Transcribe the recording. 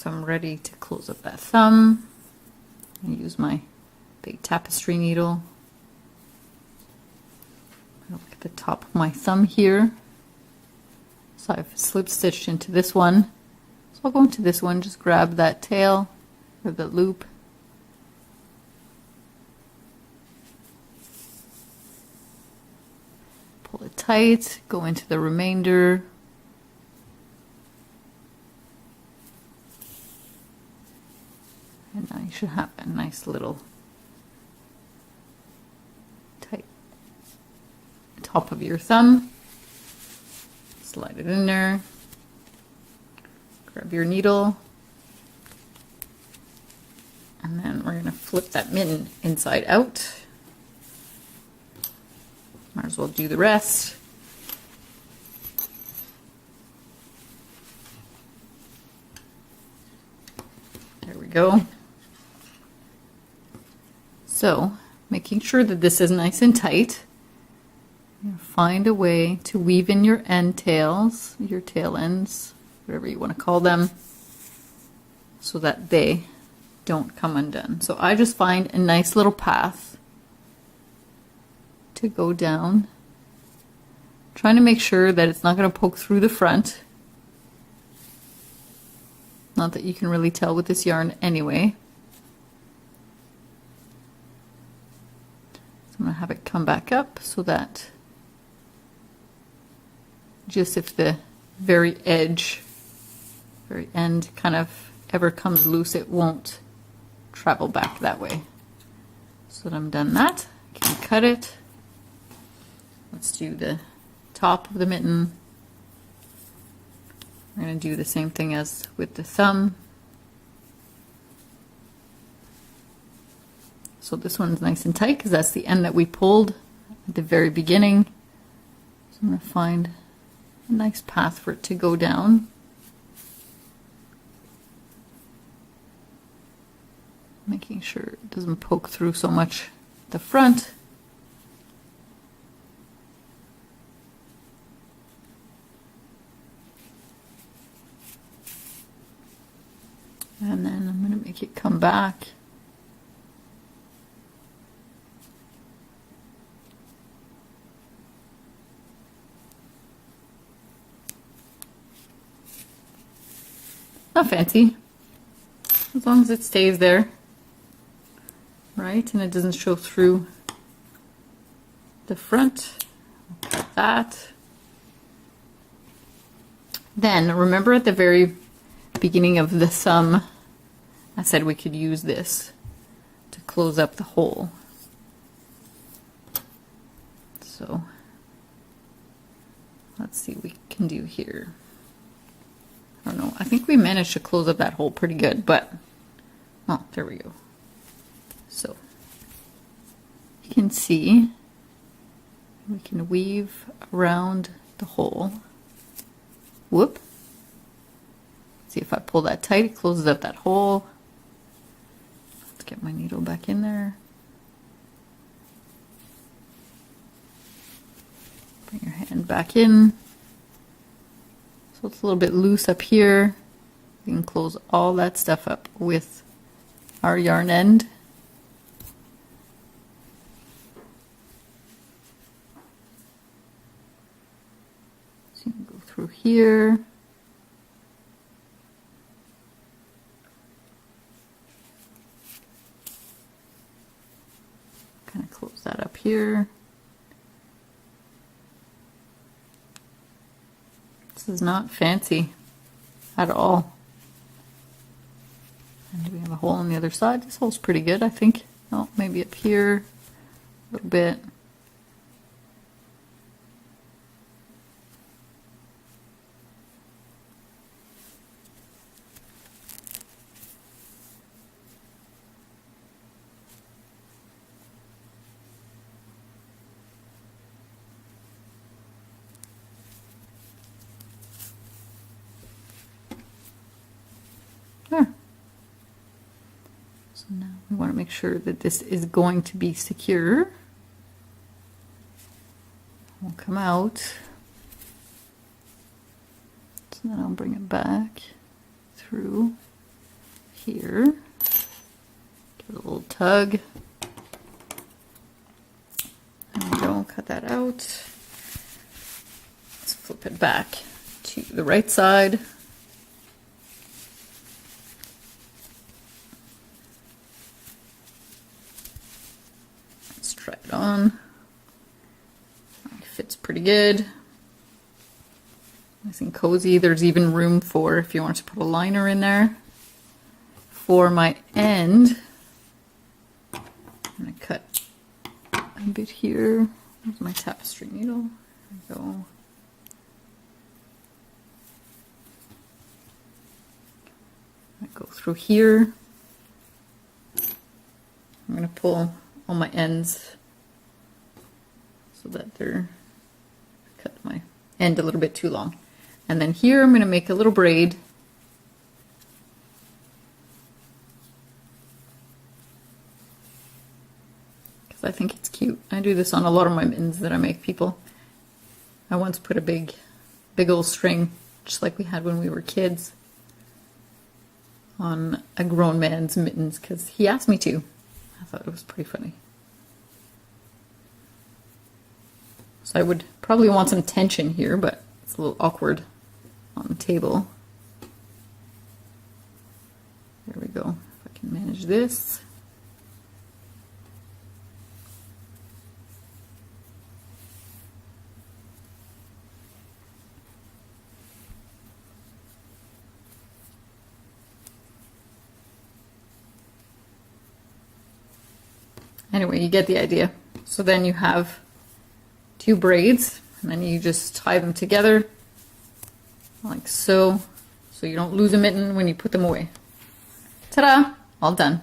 So I'm ready to close up that thumb. I use my big tapestry needle. Look at the top of my thumb here. So I've slip stitched into this one. So I'll go into this one, just grab that tail or the loop. Pull it tight, go into the remainder. And now you should have a nice little tight top of your thumb. Slide it in there. Grab your needle. And then we're going to flip that mitten inside out. Might as well do the rest. There we go. So, making sure that this is nice and tight, find a way to weave in your end tails, your tail ends, whatever you want to call them, so that they don't come undone. So I just find a nice little path to go down, trying to make sure that it's not going to poke through the front. Not that you can really tell with this yarn anyway. I'm going to have it come back up so that just if the very edge, very end kind of ever comes loose, it won't travel back that way. So that I'm done that, I can cut it. Let's do the top of the mitten. We're going to do the same thing as with the thumb. So this one's nice and tight because that's the end that we pulled at the very beginning. So I'm going to find a nice path for it to go down. Making sure it doesn't poke through so much at the front. And then I'm going to make it come back. Not fancy, as long as it stays there, right, and it doesn't show through the front. Like that. Then remember at the very beginning of the thumb, I said we could use this to close up the hole. So let's see what we can do here. I don't know, I think we managed to close up that hole pretty good, but, oh, there we go. So, you can see, we can weave around the hole. Whoop. See if I pull that tight, it closes up that hole. Let's get my needle back in there. Bring your hand back in. So it's a little bit loose up here. We can close all that stuff up with our yarn end. So you can go through here. Kind of close that up here. This is not fancy at all. And do we have a hole on the other side? This hole's pretty good, I think. Oh, maybe up here a little bit. There. So now we want to make sure that this is going to be secure. Won't come out. So then I'll bring it back through. here. Give it a little tug. There we go, cut that out. Let's flip it back to the right side. Let's try it on. It fits pretty good. Nice and cozy. There's even room for, if you want to put a liner in there. For my end, I'm going to cut a bit here. There's my tapestry needle. There we go. I go through here. I'm going to pull all my ends so that they're, cut my end a little bit too long. And then here I'm going to make a little braid. Because I think it's cute. I do this on a lot of my mittens that I make people. I once put a big old string, just like we had when we were kids, on a grown man's mittens because he asked me to. I thought it was pretty funny. So I would probably want some tension here, but it's a little awkward on the table. There we go. If I can manage this. Anyway, you get the idea. So then you have two braids, and then you just tie them together like so, so you don't lose a mitten when you put them away. Ta-da! All done.